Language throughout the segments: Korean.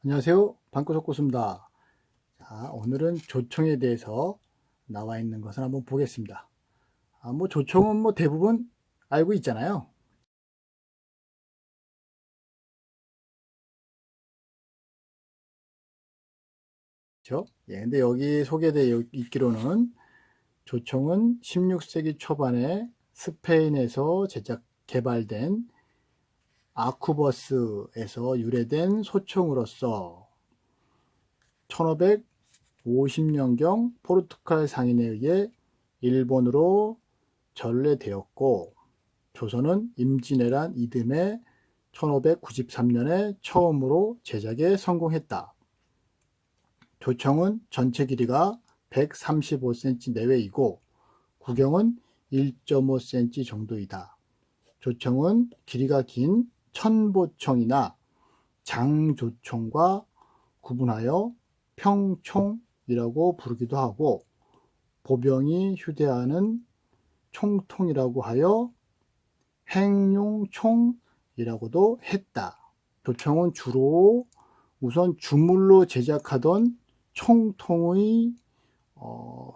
안녕하세요. 방구석고수입니다. 자, 오늘은 조총에 대해서 나와 있는 것을 한번 보겠습니다. 조총은 대부분 알고 있잖아요. 그렇죠? 예, 근데 여기 소개되어 있기로는 조총은 16세기 초반에 스페인에서 개발된 아쿠버스에서 유래된 소총으로서 1550년경 포르투갈 상인에 의해 일본으로 전래되었고, 조선은 임진왜란 이듬해 1593년에 처음으로 제작에 성공했다. 조총은 전체 길이가 135cm 내외이고 구경은 1.5cm 정도이다. 조총은 길이가 긴 천보총이나 장조총과 구분하여 평총이라고 부르기도 하고, 보병이 휴대하는 총통이라고 하여 행용총이라고도 했다. 조총은 주로 우선 주물로 제작하던 총통의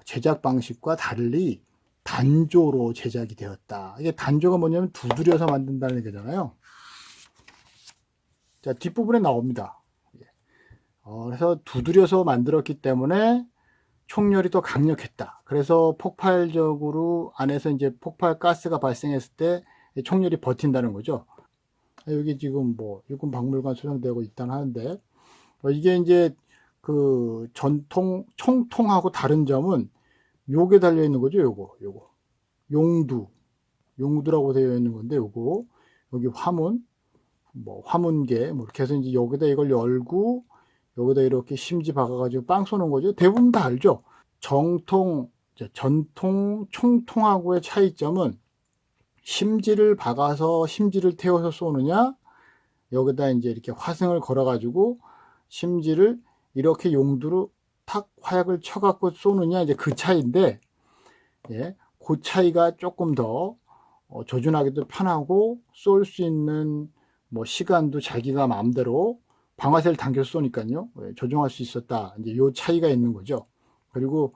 제작 방식과 달리 단조로 제작이 되었다. 이게 단조가 뭐냐면 두드려서 만든다는 얘기잖아요. 자, 뒷부분에 나옵니다. 그래서 두드려서 만들었기 때문에 총열이 더 강력했다. 그래서 폭발적으로 안에서 이제 폭발 가스가 발생했을 때 총열이 버틴다는 거죠. 여기 지금 육군 박물관 수정되고 있다는 하는데, 이게 이제 그 전통 총통하고 다른 점은 요게 달려 있는 거죠. 요거 용두라고 되어 있는 건데, 여기 화문, 화문계 이렇게 해서 이제 여기다 이걸 열고 여기다 이렇게 심지 박아가지고 빵 쏘는 거죠. 대부분 다 알죠. 전통 총통하고의 차이점은 심지를 박아서 심지를 태워서 쏘느냐, 여기다 이제 이렇게 화승을 걸어가지고 심지를 이렇게 용두로 탁 화약을 쳐갖고 쏘느냐, 이제 그 차이인데, 예, 그 차이가 조금 더 조준하기도 편하고 쏠 수 있는 시간도 자기가 마음대로 방아쇠를 당겨서 쏘니까요, 조정할 수 있었다. 이제 요 차이가 있는 거죠. 그리고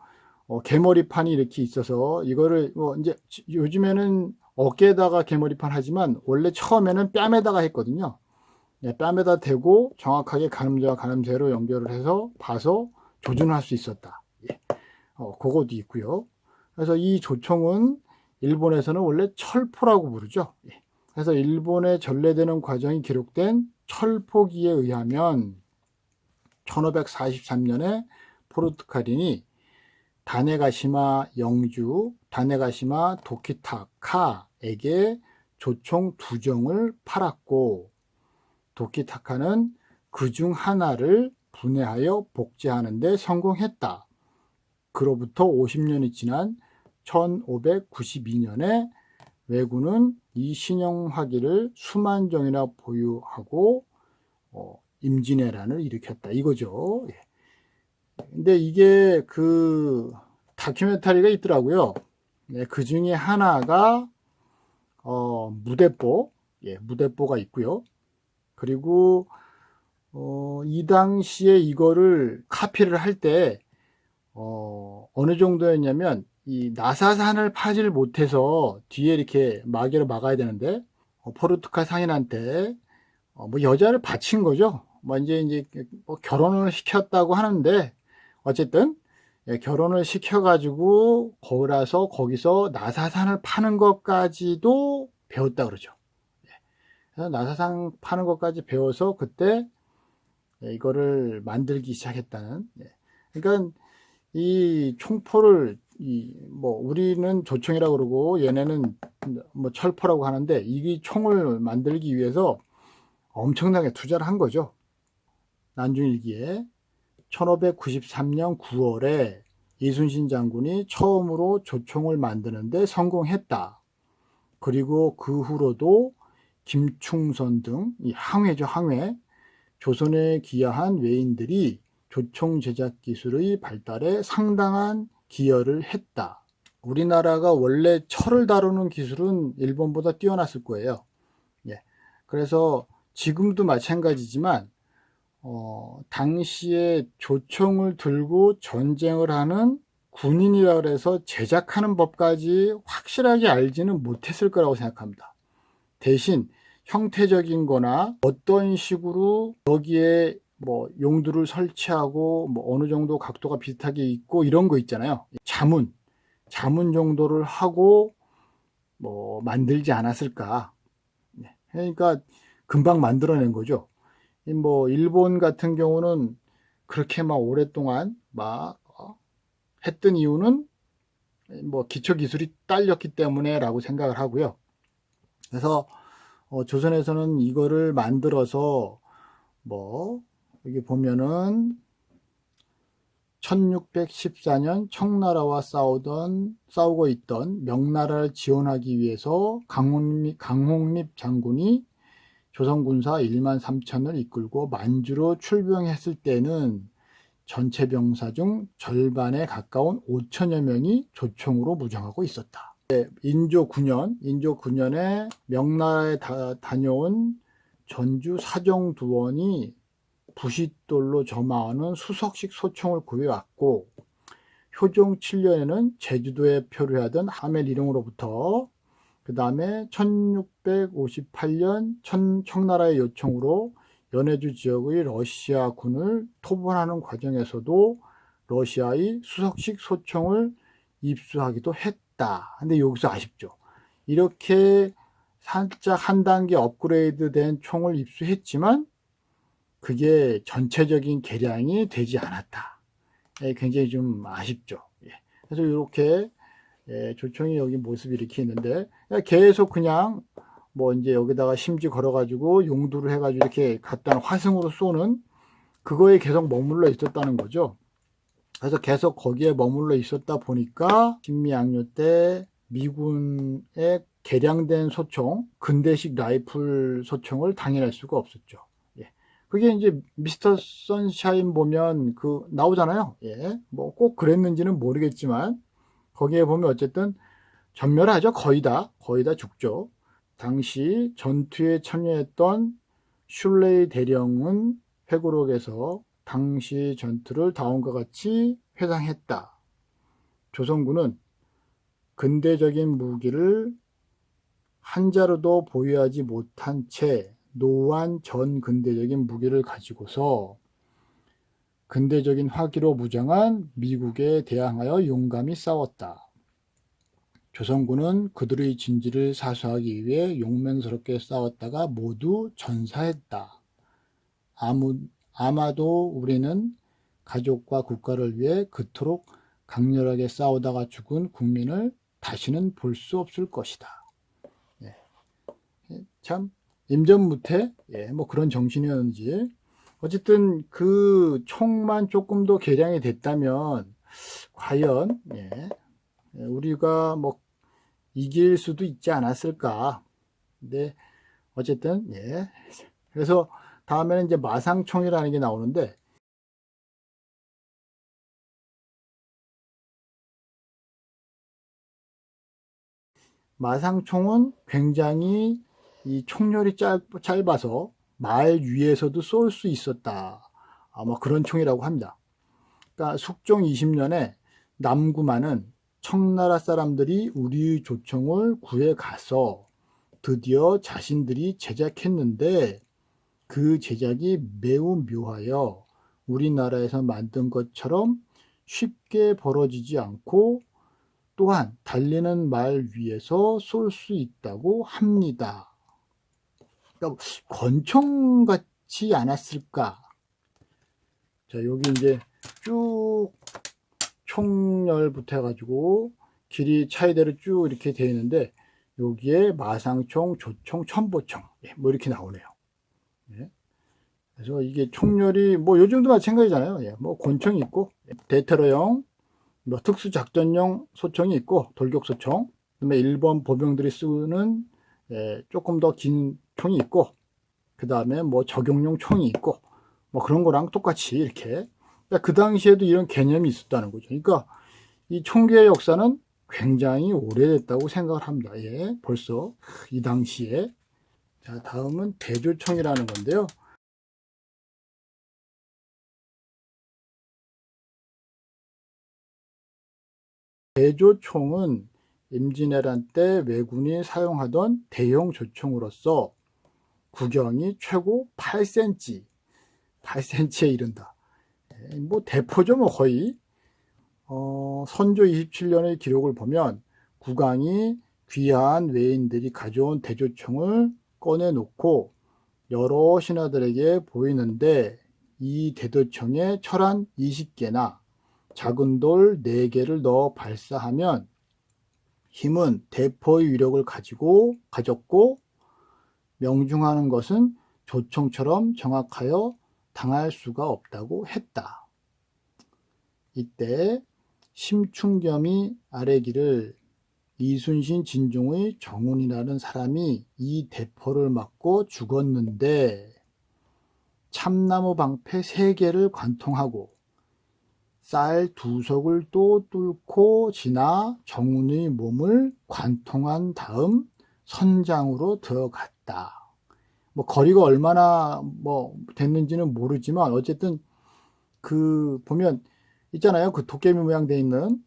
개머리판이 이렇게 있어서 이거를 이제 요즘에는 어깨에다가 개머리판 하지만 원래 처음에는 뺨에다가 했거든요. 뺨에다 대고 정확하게 가늠제와 가늠쇠로 연결을 해서 봐서 조준할 수 있었다. 그것도 있고요. 그래서 이 조총은 일본에서는 원래 철포라고 부르죠. 그래서 일본에 전래되는 과정이 기록된 철포기에 의하면 1543년에 포르투갈인이 다네가시마 영주, 다네가시마 도키타카에게 조총 2정을 팔았고, 도키타카는 그 중 하나를 분해하여 복제하는 데 성공했다. 그로부터 50년이 지난 1592년에 왜군은 이 신형화기를 수만 정이나 보유하고 임진왜란을 일으켰다, 이거죠. 근데 이게 그 다큐멘터리가 있더라고요. 그 중에 하나가 무대뽀가 있고요. 그리고 이 당시에 이거를 카피를 할 때 어느 정도였냐면, 이 나사산을 파질 못해서 뒤에 이렇게 마개로 막아야 되는데, 포르투갈 상인한테 여자를 바친 거죠. 이제 결혼을 시켰다고 하는데, 어쨌든 결혼을 시켜가지고 거기서 나사산을 파는 것까지도 배웠다 그러죠. 그래서 나사산 파는 것까지 배워서 그때 이거를 만들기 시작했다는. 그러니까 이 총포를 우리는 조총이라고 그러고 얘네는 철포라고 하는데, 이 총을 만들기 위해서 엄청나게 투자를 한 거죠. 난중일기에 1593년 9월에 이순신 장군이 처음으로 조총을 만드는데 성공했다. 그리고 그 후로도 김충선 등 이 항해죠, 항해. 조선에 기여한 외인들이 조총 제작 기술의 발달에 상당한 기여를 했다. 우리나라가 원래 철을 다루는 기술은 일본보다 뛰어났을 거예요. 예. 그래서 지금도 마찬가지지만 당시에 조총을 들고 전쟁을 하는 군인이라 그래서 제작하는 법까지 확실하게 알지는 못했을 거라고 생각합니다. 대신 형태적인 거나 어떤 식으로 여기에 뭐 용두를 설치하고 뭐 어느 정도 각도가 비슷하게 있고 이런 거 있잖아요. 자문 정도를 하고 뭐 만들지 않았을까. 그러니까 금방 만들어낸 거죠. 뭐 일본 같은 경우는 그렇게 막 오랫동안 막 했던 이유는 뭐 기초 기술이 딸렸기 때문에라고 생각을 하고요. 그래서 조선에서는 이거를 만들어서 뭐 여기 보면은 1614년 청나라와 싸우고 있던 명나라를 지원하기 위해서 강홍립 장군이 조선군사 1만 3천을 이끌고 만주로 출병했을 때는 전체 병사 중 절반에 가까운 5천여 명이 조총으로 무장하고 있었다. 인조 9년에 명나라에 다녀온 전주 사정두원이 부싯돌로 점화하는 수석식 소총을 구해왔고, 효종 7년에는 제주도에 표류하던 하멜1형으로부터 그 다음에 1658년 청나라의 요청으로 연해주 지역의 러시아군을 토벌하는 과정에서도 러시아의 수석식 소총을 입수하기도 했다. 근데 여기서 아쉽죠. 이렇게 살짝 한 단계 업그레이드 된 총을 입수했지만 그게 전체적인 개량이 되지 않았다. 굉장히 좀 아쉽죠. 그래서 이렇게 조총이 여기 모습이 이렇게 있는데 계속 그냥 뭐 이제 여기다가 심지 걸어가지고 용두를 해가지고 이렇게 갖다 화승으로 쏘는 그거에 계속 머물러 있었다는 거죠. 그래서 계속 거기에 머물러 있었다 보니까 신미양요 때 미군의 개량된 소총, 근대식 라이플 소총을 당연할 수가 없었죠. 그게 이제 미스터 선샤인 보면 나오잖아요. 뭐 꼭 그랬는지는 모르겠지만 거기에 보면 어쨌든 전멸하죠. 거의 다 죽죠. 당시 전투에 참여했던 슐레이 대령은 회고록에서 당시 전투를 다음과 같이 회상했다. 조선군은 근대적인 무기를 한 자루도 보유하지 못한 채 노후한 전 근대적인 무기를 가지고서 근대적인 화기로 무장한 미국에 대항하여 용감히 싸웠다. 조선군은 그들의 진지를 사수하기 위해 용맹스럽게 싸웠다가 모두 전사했다. 아마도 우리는 가족과 국가를 위해 그토록 강렬하게 싸우다가 죽은 국민을 다시는 볼 수 없을 것이다. 참 임전무태 뭐 그런 정신이었는지 어쨌든 그 총만 조금 더 개량이 됐다면 과연 우리가 뭐 이길 수도 있지 않았을까. 근데 어쨌든 그래서 다음에는 이제 마상총이라는 게 나오는데 마상총은 굉장히 이 총열이 짧아서 말 위에서도 쏠 수 있었다. 아마 그런 총이라고 합니다. 그러니까 숙종 20년에 남구만은 청나라 사람들이 우리 조총을 구해 가서 드디어 자신들이 제작했는데 그 제작이 매우 묘하여 우리나라에서 만든 것처럼 쉽게 벌어지지 않고 또한 달리는 말 위에서 쏠 수 있다고 합니다. 그러니까 권총 같지 않았을까? 자, 여기 이제 쭉 총열부터 해가지고 길이 차이대로 쭉 이렇게 되어 있는데 여기에 마상총, 조총, 첨보총 뭐 이렇게 나오네요. 그래서 이게 총열이 뭐 요즘도 마찬가지잖아요. 뭐 권총이 있고 대테러용, 뭐 특수작전용 소총이 있고 돌격소총, 그다음에 일본 보병들이 쓰는 조금 더 긴 총이 있고, 그 다음에 뭐 적용용 총이 있고, 뭐 그런 거랑 똑같이 이렇게. 그러니까 그 당시에도 이런 개념이 있었다는 거죠. 그러니까 이 총기의 역사는 굉장히 오래됐다고 생각을 합니다. 벌써 이 당시에. 자, 다음은 대조총이라는 건데요. 대조총은 임진왜란 때 왜군이 사용하던 대형 조총으로서 구경이 최고 8cm, 8cm에 이른다. 뭐 대포죠, 뭐 거의. 선조 27년의 기록을 보면 국왕이 귀한 외인들이 가져온 대조총을 꺼내놓고 여러 신하들에게 보이는데, 이 대조총에 철한 20개나 작은 돌 4개를 넣어 발사하면 힘은 대포의 위력을 가졌고 명중하는 것은 조총처럼 정확하여 당할 수가 없다고 했다. 이때 심충겸이 아뢰기를 이순신 진종의 정운이라는 사람이 이 대포를 맞고 죽었는데 참나무 방패 3개를 관통하고 쌀 2석을 또 뚫고 지나 정운의 몸을 관통한 다음 선장으로 들어갔다. 뭐 거리가 얼마나 뭐 됐는지는 모르지만 어쨌든 그 보면 있잖아요. 그 도깨비 모양 돼 있는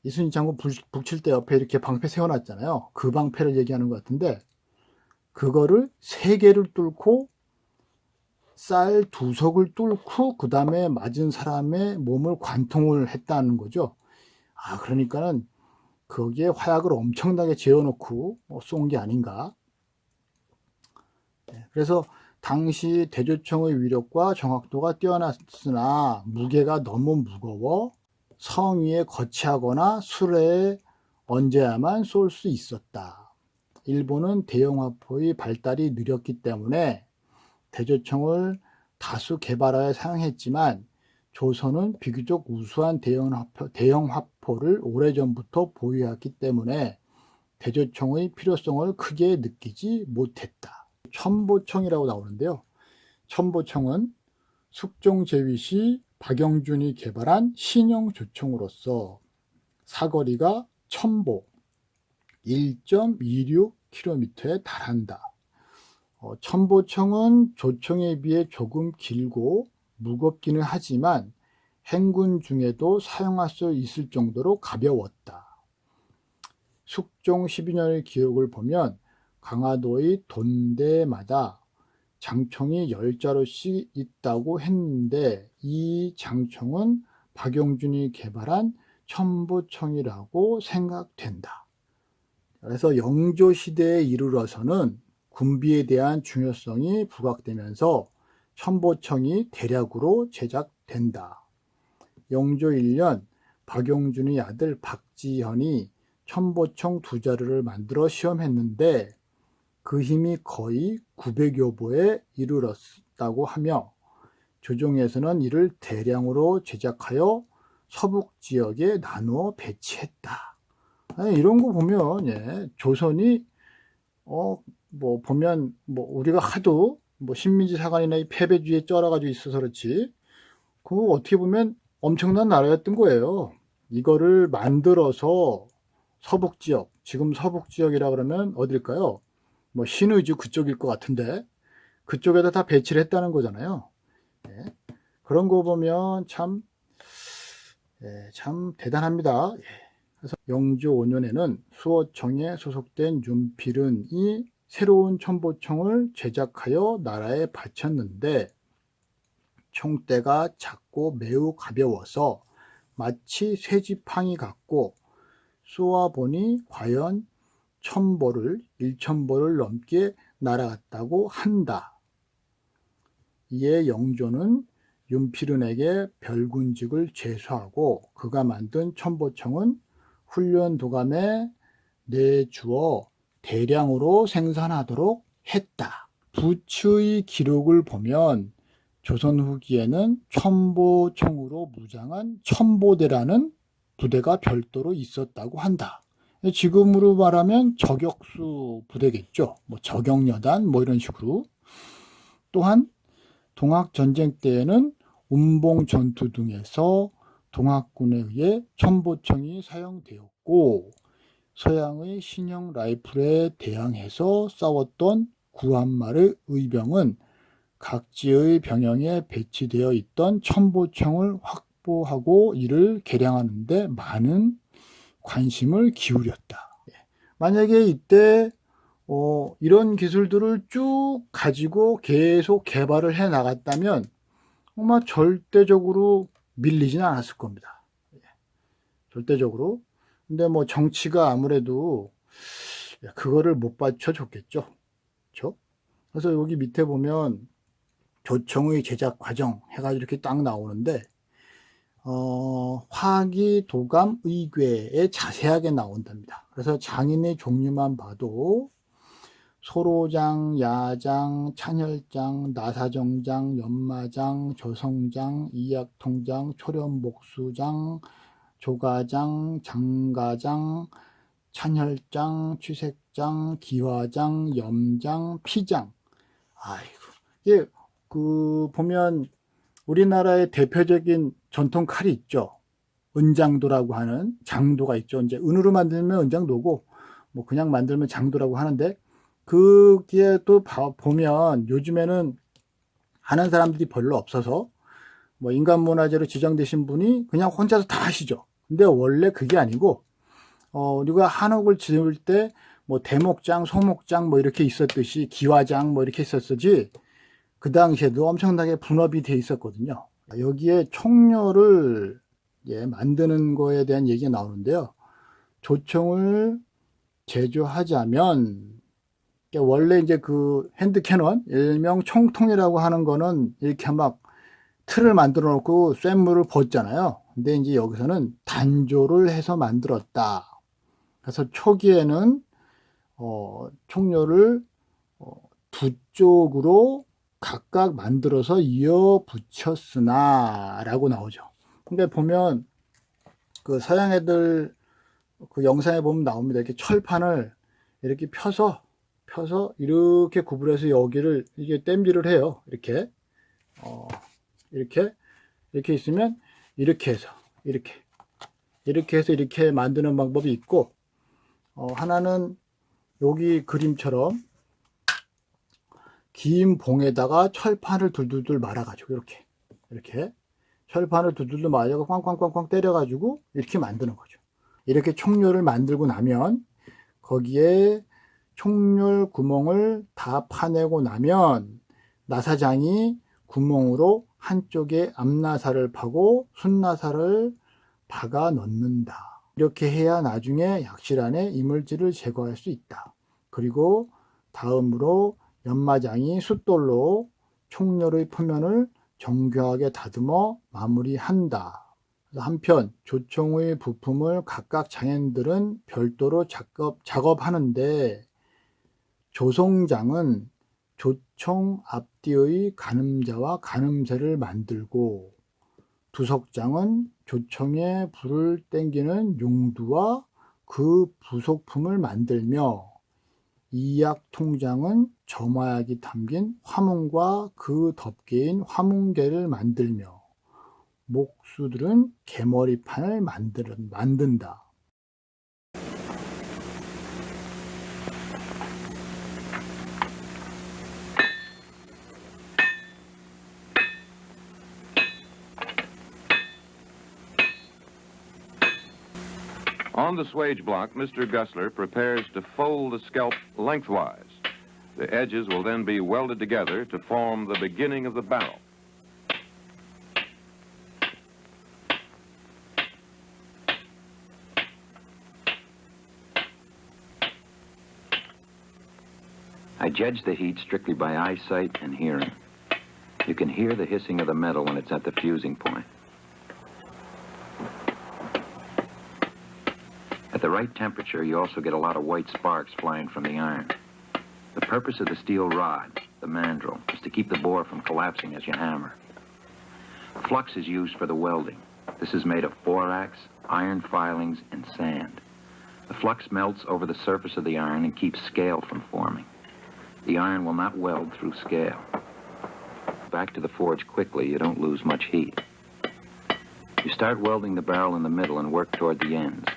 이순신 장군 북칠 때 옆에 이렇게 방패 세워놨잖아요. 그 방패를 얘기하는 것 같은데 그거를 3개를 뚫고 쌀 2석을 뚫고 그 다음에 맞은 사람의 몸을 관통을 했다는 거죠. 그러니까는 거기에 화약을 엄청나게 재워놓고 쏜 게 아닌가. 그래서 당시 대조총의 위력과 정확도가 뛰어났으나 무게가 너무 무거워 성 위에 거치하거나 수레에 얹어야만 쏠 수 있었다. 일본은 대형화포의 발달이 느렸기 때문에 대조총을 다수 개발하여 사용했지만 조선은 비교적 우수한 대형 화포를 오래전부터 보유했기 때문에 대조총의 필요성을 크게 느끼지 못했다. 첨보총이라고 나오는데요. 첨보총은 숙종 제위 시 박영준이 개발한 신형 조총으로서 사거리가 첨보 1.26km에 달한다. 첨보총은 조총에 비해 조금 길고 무겁기는 하지만 행군 중에도 사용할 수 있을 정도로 가벼웠다. 숙종 12년의 기록을 보면 강화도의 돈대마다 장총이 10자루씩 있다고 했는데 이 장총은 박용준이 개발한 첨보총이라고 생각된다. 그래서 영조 시대에 이르러서는 군비에 대한 중요성이 부각되면서 첨보총이 대량으로 제작된다. 영조 1년 박용준의 아들 박지현이 첨보총 2자루를 만들어 시험했는데 그 힘이 거의 900여 보에 이르렀다고 하며 조정에서는 이를 대량으로 제작하여 서북 지역에 나누어 배치했다. 이런 거 보면 조선이 뭐 보면 뭐 우리가 하도 뭐 식민지 사관이나 이 패배주의에 쩔어가지고 있어서 그렇지 그거 어떻게 보면 엄청난 나라였던 거예요. 이거를 만들어서 서북 지역, 지금 서북 지역이라 그러면 어딜까요? 뭐 신의주 그쪽일 것 같은데 그쪽에다 다 배치를 했다는 거잖아요. 그런 거 보면 참 대단합니다. 그래서 영조 5년에는 수호청에 소속된 윤필은이 새로운 첨보총을 제작하여 나라에 바쳤는데 총대가 작고 매우 가벼워서 마치 쇠지팡이 같고 쏘아보니 과연 1,000보를 넘게 날아갔다고 한다. 이에 영조는 윤필은에게 별군직을 제수하고 그가 만든 첨보총은 훈련 도감에 내주어 대량으로 생산하도록 했다. 부추의 기록을 보면 조선 후기에는 첨보총으로 무장한 첨보대라는 부대가 별도로 있었다고 한다. 지금으로 말하면 저격수 부대겠죠. 뭐 저격여단 뭐 이런 식으로. 또한 동학전쟁 때에는 운봉 전투 등에서 동학군에 의해 첨보청이 사용되었고, 서양의 신형 라이플에 대항해서 싸웠던 구한말의 의병은 각지의 병영에 배치되어 있던 첨보청을 확보하고 이를 개량하는 데 많은 관심을 기울였다. 만약에 이때 이런 기술들을 쭉 가지고 계속 개발을 해 나갔다면 아마 절대적으로 밀리지는 않았을 겁니다. 절대적으로. 근데 뭐 정치가 아무래도 그거를 못 받쳐줬겠죠. 그렇죠? 그래서 여기 밑에 보면 조총의 제작 과정 해가지고 이렇게 딱 나오는데 화기, 도감, 의궤에 자세하게 나온답니다. 그래서 장인의 종류만 봐도 소로장, 야장, 찬혈장, 나사정장, 연마장, 조성장, 이약통장, 초련목수장, 조가장, 장가장, 찬혈장, 취색장, 기화장, 염장, 피장. 아이고, 이게 보면 우리나라의 대표적인 전통 칼이 있죠. 은장도라고 하는 장도가 있죠. 이제 은으로 만들면 은장도고, 뭐 그냥 만들면 장도라고 하는데, 그게 또 보면 요즘에는 하는 사람들이 별로 없어서 뭐 인간문화재로 지정되신 분이 그냥 혼자서 다 하시죠. 근데 원래 그게 아니고 우리가 한옥을 지을 때 뭐 대목장, 소목장 뭐 이렇게 있었듯이 기와장 뭐 이렇게 있었지, 그 당시에도 엄청나게 분업이 돼 있었거든요. 여기에 총료를 만드는 거에 대한 얘기가 나오는데요. 조총을 제조하자면 원래 이제 그 핸드캐논, 일명 총통이라고 하는 거는 이렇게 막 틀을 만들어 놓고 쇳물을 붓잖아요. 근데 이제 여기서는 단조를 해서 만들었다. 그래서 초기에는 총료를 두 쪽으로 각각 만들어서 이어 붙였으나 라고 나오죠. 근데 보면 그 서양 애들 그 영상에 보면 나옵니다. 이렇게 철판을 이렇게 펴서 이렇게 구부려서 여기를 이게 땜질을 해요. 이렇게 이렇게 있으면 이렇게 해서 이렇게 해서 이렇게 만드는 방법이 있고, 하나는 여기 그림처럼 긴 봉에다가 철판을 둘둘둘 말아가지고 이렇게 철판을 둘둘둘 말아서 꽝꽝꽝꽝 때려가지고 이렇게 만드는 거죠. 이렇게 총료를 만들고 나면 거기에 총열 구멍을 다 파내고 나면 나사장이 구멍으로 한쪽에 앞나사를 파고 순나사를 박아 넣는다. 이렇게 해야 나중에 약실 안에 이물질을 제거할 수 있다. 그리고 다음으로 연마장이 숫돌로 총열의 표면을 정교하게 다듬어 마무리한다. 한편 조총의 부품을 각각 장인들은 별도로 작업하는데, 조송장은 조총 앞뒤의 가늠자와 가늠쇠를 만들고, 두석장은 조총에 불을 땡기는 용두와 그 부속품을 만들며, 이약통장은 점화약이 담긴 화문과 그 덮개인 화문개를 만들며, 목수들은 개머리판을 만든다. On the swage block, Mr. Gussler prepares to fold the scalp lengthwise. The edges will then be welded together to form the beginning of the barrel. I judge the heat strictly by eyesight and hearing. You can hear the hissing of the metal when it's at the fusing point. At the right temperature, you also get a lot of white sparks flying from the iron. The purpose of the steel rod, the mandrel, is to keep the bore from collapsing as you hammer. Flux is used for the welding. This is made of borax, iron filings, and sand. The flux melts over the surface of the iron and keeps scale from forming. The iron will not weld through scale. Back to the forge quickly, you don't lose much heat. You start welding the barrel in the middle and work toward the ends.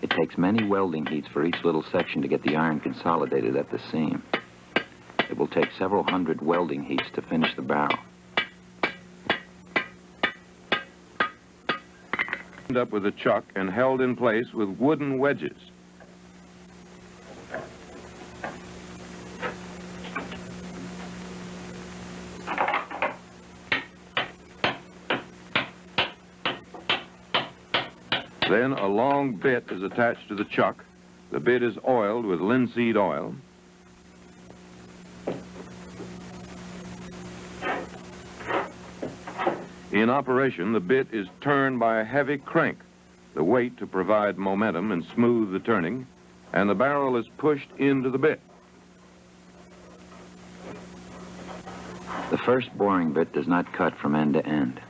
It takes many welding heats for each little section to get the iron consolidated at the seam. It will take several hundred welding heats to finish the barrel. End up with a chuck and held in place with wooden wedges. Then a long bit is attached to the chuck. The bit is oiled with linseed oil. In operation, the bit is turned by a heavy crank, the weight to provide momentum and smooth the turning, and the barrel is pushed into the bit. The first boring bit does not cut from end to end.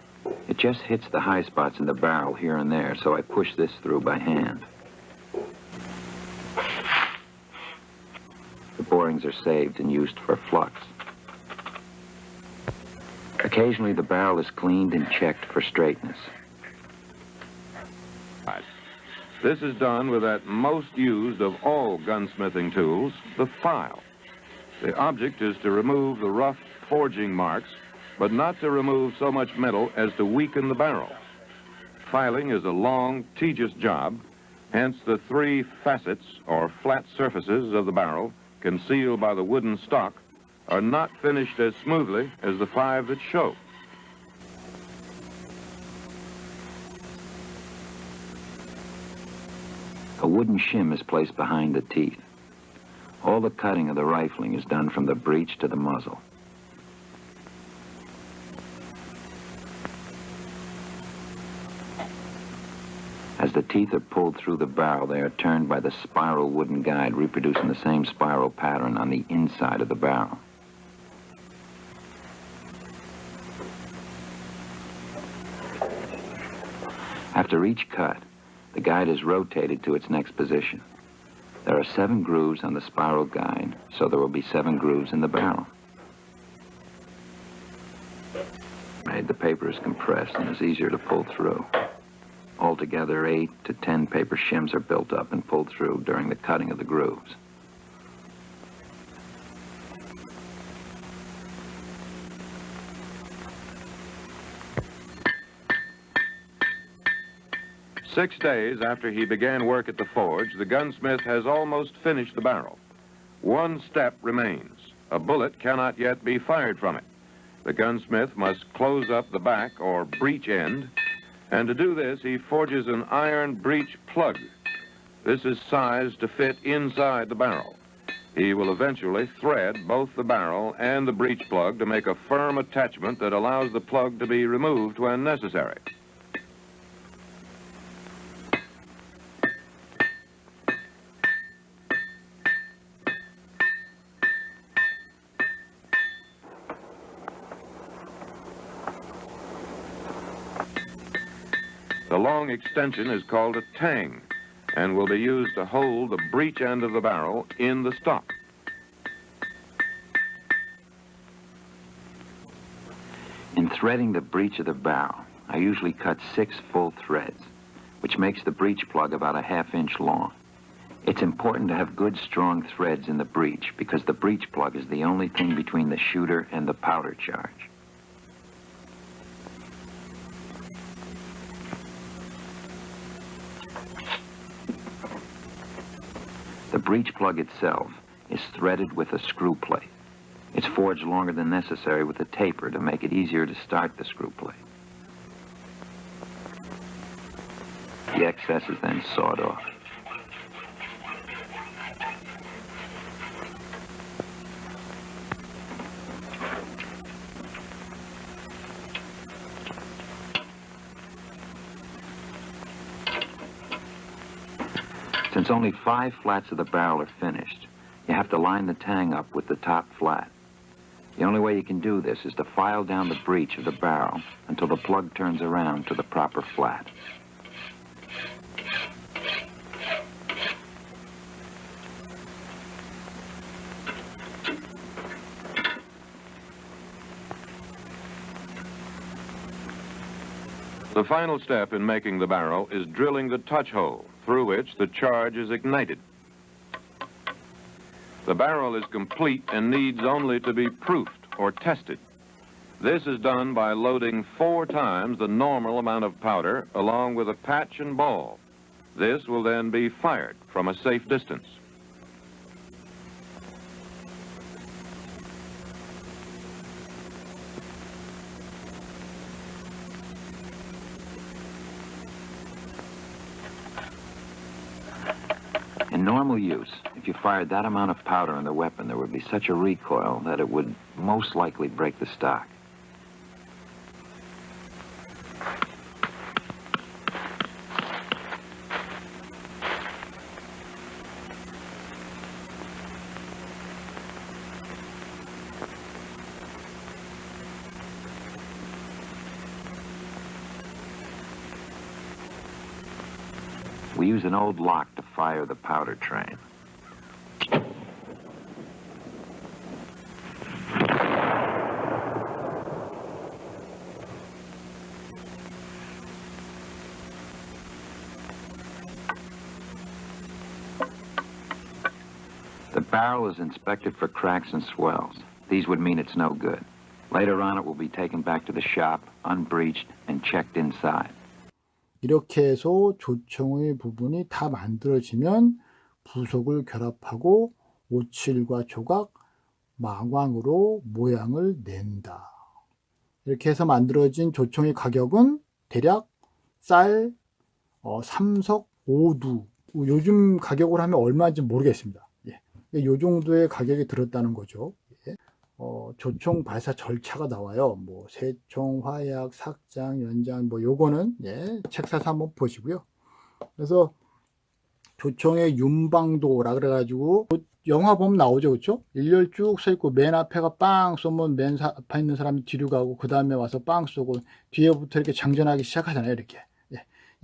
It just hits the high spots in the barrel here and there, so I push this through by hand. The borings are saved and used for flux. Occasionally, the barrel is cleaned and checked for straightness. This is done with that most used of all gunsmithing tools, the file. The object is to remove the rough forging marks, but not to remove so much metal as to weaken the barrel. Filing is a long, tedious job, hence the 3 facets, or flat surfaces, of the barrel, concealed by the wooden stock, are not finished as smoothly as the 5 that show. A wooden shim is placed behind the teeth. All the cutting of the rifling is done from the breech to the muzzle. As the teeth are pulled through the barrel, they are turned by the spiral wooden guide, reproducing the same spiral pattern on the inside of the barrel. After each cut, the guide is rotated to its next position. There are 7 grooves on the spiral guide, so there will be 7 grooves in the barrel. The paper is compressed and is easier to pull through. Altogether, 8 to 10 paper shims are built up and pulled through during the cutting of the grooves. Six days after he began work at the forge, the gunsmith has almost finished the barrel. One step remains. A bullet cannot yet be fired from it. The gunsmith must close up the back or breech end, and to do this, he forges an iron breech plug. This is sized to fit inside the barrel. He will eventually thread both the barrel and the breech plug to make a firm attachment that allows the plug to be removed when necessary. The long extension is called a tang and will be used to hold the breech end of the barrel in the stock. In threading the breech of the barrel, I usually cut 6 full threads, which makes the breech plug about a ½ inch long. It's important to have good, strong threads in the breech because the breech plug is the only thing between the shooter and the powder charge. The breech plug itself is threaded with a screw plate. It's forged longer than necessary with a taper to make it easier to start the screw plate. The excess is then sawed off. Since only 5 flats of the barrel are finished, you have to line the tang up with the top flat. The only way you can do this is to file down the breech of the barrel until the plug turns around to the proper flat. The final step in making the barrel is drilling the touch hole through which the charge is ignited. The barrel is complete and needs only to be proofed or tested. This is done by loading 4 times the normal amount of powder along with a patch and ball. This will then be fired from a safe distance. In normal use, if you fired that amount of powder in the weapon, there would be such a recoil that it would most likely break the stock. We use an old lock to fire the powder train. The barrel is inspected for cracks and swells. These would mean it's no good. Later on, it will be taken back to the shop, unbreeched, and checked inside. 이렇게 해서 조총의 부분이 다 만들어지면 부속을 결합하고 오칠과 조각, 망왕으로 모양을 낸다. 이렇게 해서 만들어진 조총의 가격은 대략 쌀 3석 5두. 요즘 가격으로 하면 얼마인지 모르겠습니다. 이 정도의 가격이 들었다는 거죠. 조총 발사 절차가 나와요. 뭐 세총, 화약, 삭장, 연장, 뭐 요거는 책 사서 한번 보시고요. 그래서 조총의 윤방도라 그래가지고 영화 보면 나오죠, 그렇죠? 일렬 쭉 서 있고 맨 앞에가 빵 쏘면 맨 앞에 있는 사람이 뒤로 가고 그 다음에 와서 빵 쏘고 뒤에부터 이렇게 장전하기 시작하잖아요, 이렇게.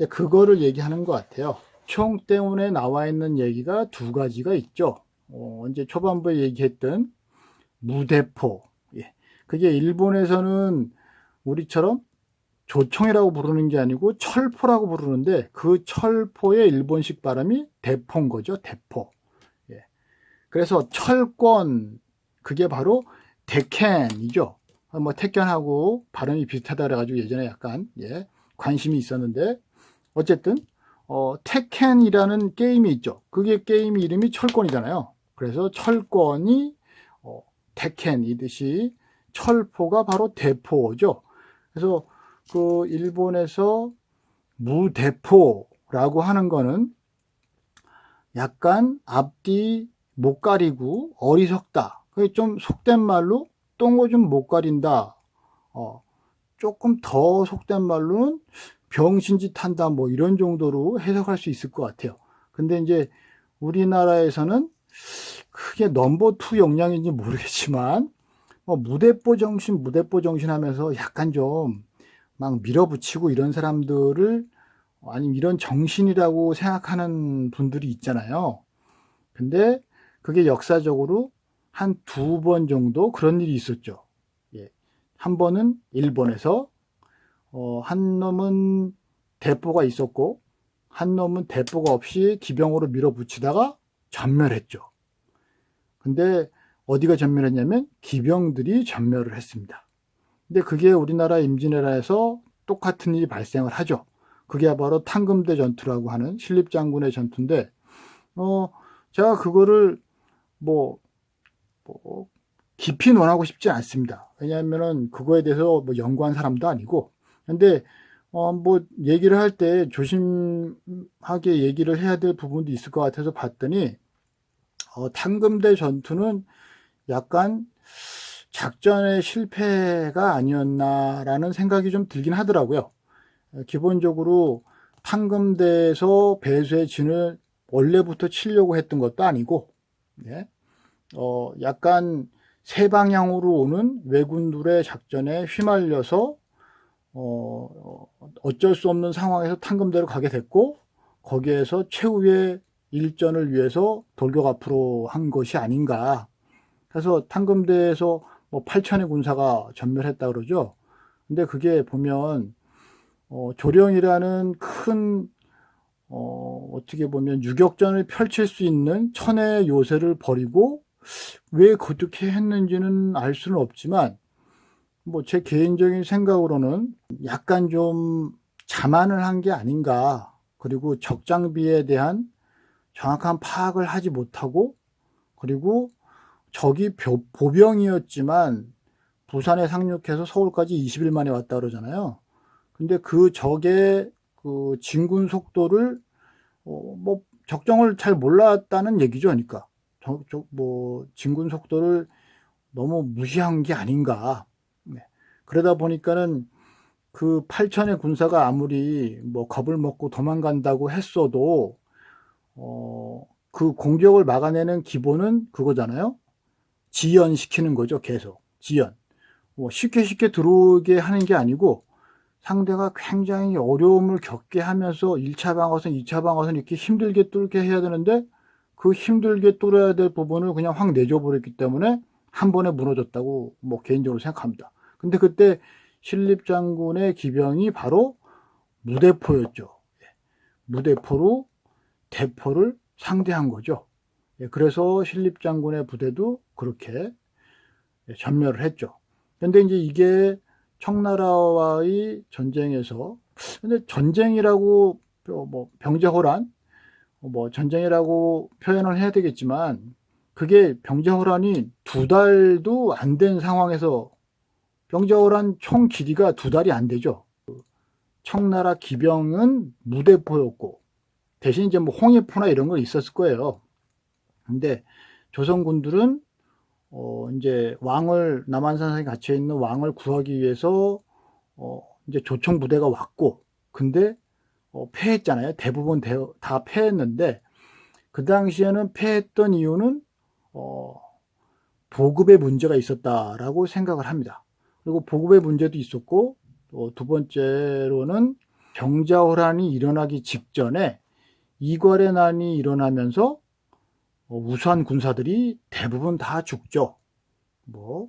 그거를 얘기하는 것 같아요. 총 때문에 나와 있는 얘기가 2가지가 있죠. 이제 초반부에 얘기했던 무대포. 그게 일본에서는 우리처럼 조총이라고 부르는 게 아니고 철포라고 부르는데 그 철포의 일본식 발음이 대포인 거죠. 대포. 그래서 철권, 그게 바로 대켄이죠. 뭐 택견하고 발음이 비슷하다 그래가지고 예전에 약간 관심이 있었는데 어쨌든 테켄이라는 게임이 있죠. 그게 게임 이름이 철권이잖아요. 그래서 철권이 테켄이듯이 철포가 바로 대포죠. 그래서 그 일본에서 무대포라고 하는 거는 약간 앞뒤 못 가리고 어리석다. 그게 좀 속된 말로 똥거 좀 못 가린다. 조금 더 속된 말로는 병신짓 한다. 뭐 이런 정도로 해석할 수 있을 것 같아요. 근데 이제 우리나라에서는 크게 넘버 2 역량인지 모르겠지만 무대포 정신 하면서 약간 좀 막 밀어붙이고 이런 사람들을 아니면 이런 정신이라고 생각하는 분들이 있잖아요. 근데 그게 역사적으로 한 2번 정도 그런 일이 있었죠. 한 번은 일본에서 한 놈은 대포가 있었고 한 놈은 대포가 없이 기병으로 밀어붙이다가 전멸했죠. 근데 어디가 전멸했냐면 기병들이 전멸을 했습니다. 근데 그게 우리나라 임진왜란에서 똑같은 일이 발생을 하죠. 그게 바로 탕금대 전투라고 하는 신립장군의 전투인데 제가 그거를 뭐 깊이 논하고 싶지 않습니다. 왜냐하면은 그거에 대해서 뭐 연구한 사람도 아니고. 근데 뭐 얘기를 할 때 조심하게 얘기를 해야 될 부분도 있을 것 같아서 봤더니 탕금대 전투는 약간 작전의 실패가 아니었나라는 생각이 좀 들긴 하더라고요. 기본적으로 탕금대에서 배수의 진을 원래부터 치려고 했던 것도 아니고, 약간 세 방향으로 오는 왜군들의 작전에 휘말려서 어쩔 수 없는 상황에서 탕금대로 가게 됐고, 거기에서 최후의 일전을 위해서 돌격 앞으로 한 것이 아닌가. 그래서 탕금대에서 뭐 8천의 군사가 전멸했다 그러죠. 근데 그게 보면 조령이라는 큰 어떻게 보면 유격전을 펼칠 수 있는 천의 요새를 버리고 왜 그렇게 했는지는 알 수는 없지만 뭐 제 개인적인 생각으로는 약간 좀 자만을 한 게 아닌가. 그리고 적장비에 대한 정확한 파악을 하지 못하고, 그리고 적이 보병이었지만 부산에 상륙해서 서울까지 20일 만에 왔다 그러잖아요. 근데 그 적의 그 진군 속도를 뭐 적정을 잘 몰랐다는 얘기죠. 그러니까 뭐 진군 속도를 너무 무시한 게 아닌가. 네. 그러다 보니까는 그 8천의 군사가 아무리 뭐 겁을 먹고 도망간다고 했어도 그 공격을 막아내는 기본은 그거잖아요. 지연시키는 거죠. 계속 지연. 쉽게 들어오게 하는 게 아니고 상대가 굉장히 어려움을 겪게 하면서 1차 방어선, 2차 방어선 이렇게 힘들게 뚫게 해야 되는데 그 힘들게 뚫어야 될 부분을 그냥 확 내줘버렸기 때문에 한 번에 무너졌다고 뭐 개인적으로 생각합니다. 근데 그때 신립장군의 기병이 바로 무대포였죠. 무대포로 대포를 상대한 거죠. 그래서 신립장군의 부대도 그렇게 전멸을 했죠. 근데 이제 이게 청나라와의 전쟁에서, 근데 전쟁이라고 뭐 병자호란 뭐 전쟁이라고 표현을 해야 되겠지만 그게 병자호란이 2달도 안 된 상황에서 병자호란 총 길이가 2달이 안 되죠. 청나라 기병은 무대포였고 대신 이제 뭐 홍해포나 이런 거 있었을 거예요. 근데 조선군들은 이제 왕을 남한산성에 갇혀 있는 왕을 구하기 위해서 이제 조총 부대가 왔고, 근데 패했잖아요. 대부분 다 패했는데 그 당시에는 패했던 이유는 보급에 문제가 있었다라고 생각을 합니다. 그리고 보급의 문제도 있었고, 두 번째로는 병자호란이 일어나기 직전에 이괄의 난이 일어나면서 우수한 군사들이 대부분 다 죽죠. 뭐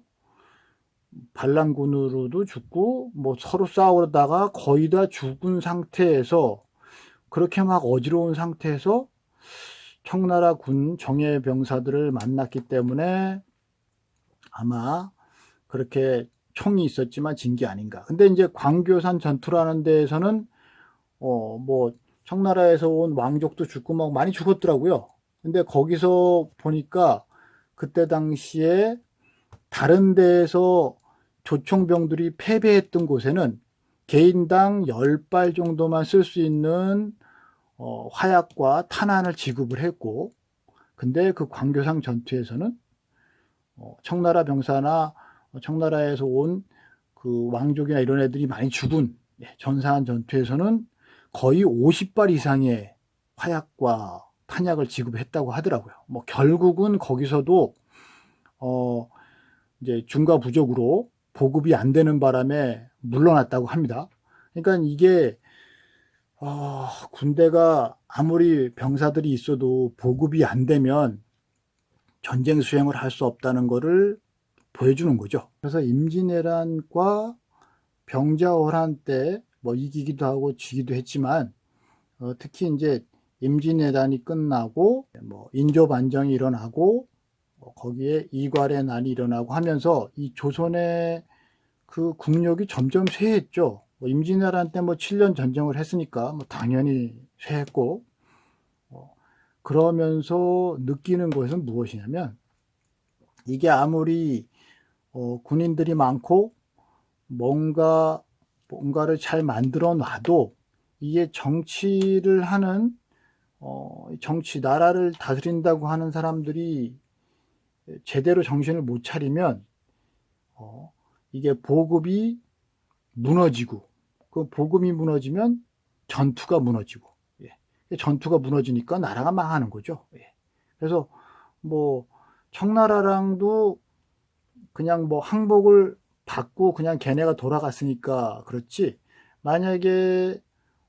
반란군으로도 죽고 뭐 서로 싸우다가 거의 다 죽은 상태에서, 그렇게 막 어지러운 상태에서 청나라 군 정예 병사들을 만났기 때문에 아마 그렇게 총이 있었지만 진 게 아닌가. 근데 이제 광교산 전투라는 데에서는 뭐 청나라에서 온 왕족도 죽고 막 많이 죽었더라고요. 근데 거기서 보니까 그때 당시에 다른 데에서 조총병들이 패배했던 곳에는 개인당 10발 정도만 쓸 수 있는 화약과 탄환을 지급을 했고, 근데 그 광교산 전투에서는 청나라 병사나 청나라에서 온 그 왕족이나 이런 애들이 많이 죽은 전사한 전투에서는 거의 50발 이상의 화약과 탄약을 지급했다고 하더라고요. 뭐 결국은 거기서도 이제 중과 부족으로 보급이 안 되는 바람에 물러났다고 합니다. 그러니까 이게 군대가 아무리 병사들이 있어도 보급이 안 되면 전쟁 수행을 할 수 없다는 것을 보여주는 거죠. 그래서 임진왜란과 병자호란 때 뭐 이기기도 하고 지기도 했지만 특히 이제 임진왜란이 끝나고 뭐 인조반정이 일어나고 거기에 이괄의 난이 일어나고 하면서 이 조선의 그 국력이 점점 쇠했죠. 뭐 임진왜란 때 뭐 7년 전쟁을 했으니까 뭐 당연히 쇠했고, 그러면서 느끼는 것은 무엇이냐면 이게 아무리 군인들이 많고 뭔가를 잘 만들어 놔도 이게 정치를 하는 나라를 다스린다고 하는 사람들이 제대로 정신을 못 차리면 이게 보급이 무너지고, 그 보급이 무너지면 전투가 무너지고, 전투가 무너지니까 나라가 망하는 거죠. 그래서 뭐 청나라랑도 그냥 뭐 항복을 받고 그냥 걔네가 돌아갔으니까 그렇지, 만약에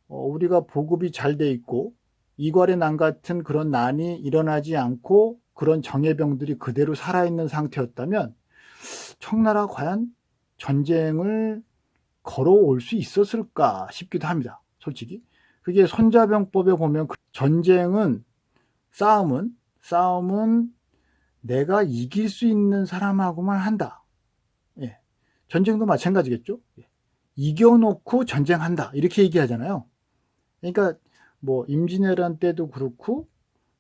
우리가 보급이 잘 돼 있고 이괄의 난 같은 그런 난이 일어나지 않고 그런 정예병들이 그대로 살아있는 상태였다면 청나라가 과연 전쟁을 걸어올 수 있었을까 싶기도 합니다. 솔직히. 그게 손자병법에 보면 전쟁은 싸움은 내가 이길 수 있는 사람하고만 한다. 예. 전쟁도 마찬가지겠죠. 예. 이겨놓고 전쟁한다. 이렇게 얘기하잖아요. 그러니까 뭐 임진왜란 때도 그렇고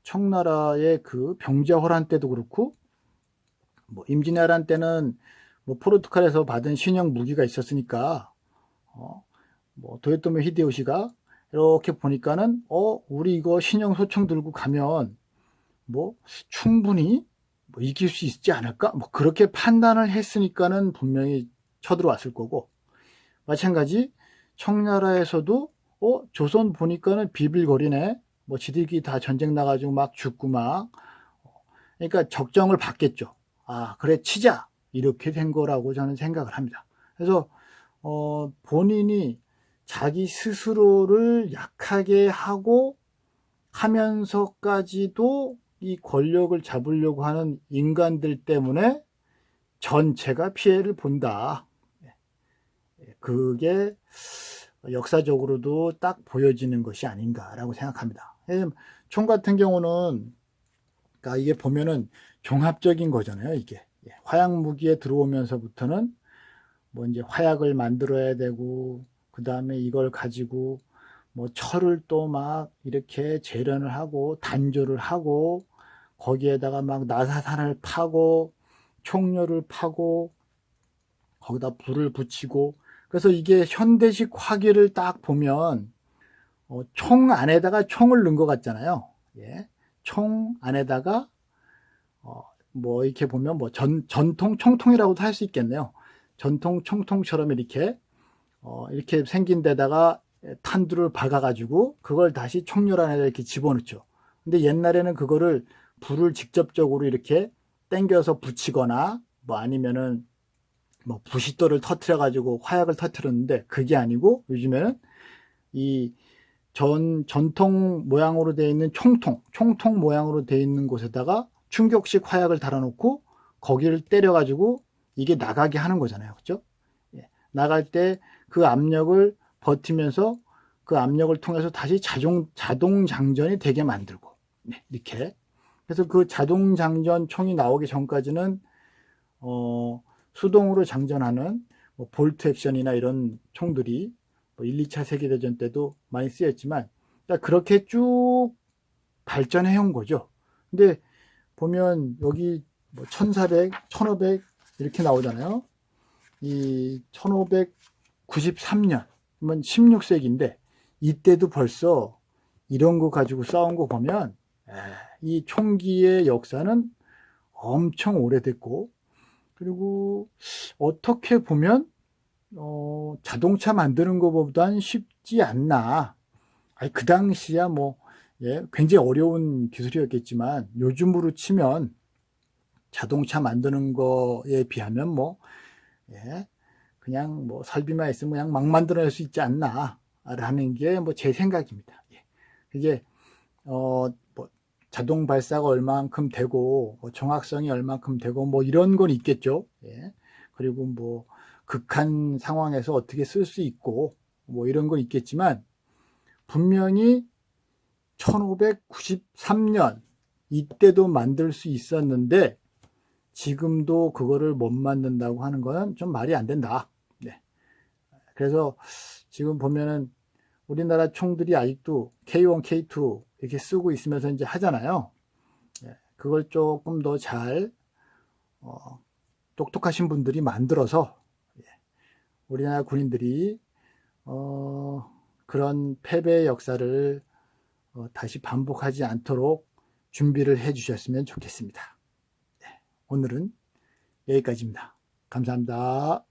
청나라의 그 병자호란 때도 그렇고 뭐 임진왜란 때는 뭐 포르투갈에서 받은 신형 무기가 있었으니까 뭐 도요토미 히데요시가 이렇게 보니까는 우리 이거 신형 소총 들고 가면 뭐 충분히 뭐 이길 수 있지 않을까? 뭐 그렇게 판단을 했으니까는 분명히 쳐들어왔을 거고, 마찬가지 청나라에서도 조선 보니까는 비빌거리네. 뭐 지들끼리 다 전쟁 나가지고 막 죽고 막. 그러니까 적정을 받겠죠. 아, 그래 치자. 이렇게 된 거라고 저는 생각을 합니다. 그래서 본인이 자기 스스로를 약하게 하고 하면서까지도 이 권력을 잡으려고 하는 인간들 때문에 전체가 피해를 본다. 그게 역사적으로도 딱 보여지는 것이 아닌가라고 생각합니다. 총 같은 경우는 그러니까 이게 보면은 종합적인 거잖아요. 이게 화약 무기에 들어오면서부터는 뭐 이제 화약을 만들어야 되고, 그 다음에 이걸 가지고 뭐 철을 또 막 이렇게 재련을 하고 단조를 하고, 거기에다가 막 나사산을 파고 총료를 파고 거기다 불을 붙이고. 그래서 이게 현대식 화기를 딱 보면 총 안에다가 총을 넣은 것 같잖아요. 예. 총 안에다가 뭐 이렇게 보면 뭐 전통 총통이라고도 할 수 있겠네요. 전통 총통처럼 이렇게 이렇게 생긴 데다가 탄두를 박아가지고 그걸 다시 총열 안에 이렇게 집어넣죠. 근데 옛날에는 그거를 불을 직접적으로 이렇게 당겨서 붙이거나 뭐 아니면은 뭐 부싯돌을 터트려가지고 화약을 터트렸는데, 그게 아니고 요즘에는 이 전통 모양으로 되어 있는 총통 모양으로 되어 있는 곳에다가 충격식 화약을 달아놓고 거기를 때려가지고 이게 나가게 하는 거잖아요. 그죠? 예. 나갈 때 그 압력을 버티면서 그 압력을 통해서 다시 자동 장전이 되게 만들고, 네, 이렇게. 그래서 그 자동 장전 총이 나오기 전까지는 수동으로 장전하는 뭐 볼트 액션이나 이런 총들이 뭐 1, 2차 세계대전 때도 많이 쓰였지만, 그렇게 쭉 발전해 온 거죠. 근데 보면 여기 뭐 1400, 1500 이렇게 나오잖아요. 이 1593년, 16세기인데 이때도 벌써 이런 거 가지고 싸운 거 보면 이 총기의 역사는 엄청 오래됐고, 그리고 어떻게 보면 자동차 만드는 것보단 쉽지 않나. 그 당시야 뭐 굉장히 어려운 기술이었겠지만 요즘으로 치면 자동차 만드는 거에 비하면 뭐 그냥 뭐 설비만 있으면 그냥 막 만들어낼 수 있지 않나 라는 게 뭐 제 생각입니다. 이게 뭐 자동 발사가 얼만큼 되고 뭐 정확성이 얼만큼 되고 뭐 이런 건 있겠죠. 그리고 뭐 극한 상황에서 어떻게 쓸 수 있고 뭐 이런 건 있겠지만, 분명히 1593년 이때도 만들 수 있었는데 지금도 그거를 못 만든다고 하는 건 좀 말이 안 된다. 그래서 지금 보면은 우리나라 총들이 아직도 K1, K2 이렇게 쓰고 있으면서 이제 하잖아요. 그걸 조금 더 잘 똑똑하신 분들이 만들어서 우리나라 군인들이 그런 패배의 역사를 다시 반복하지 않도록 준비를 해 주셨으면 좋겠습니다. 오늘은 여기까지입니다. 감사합니다.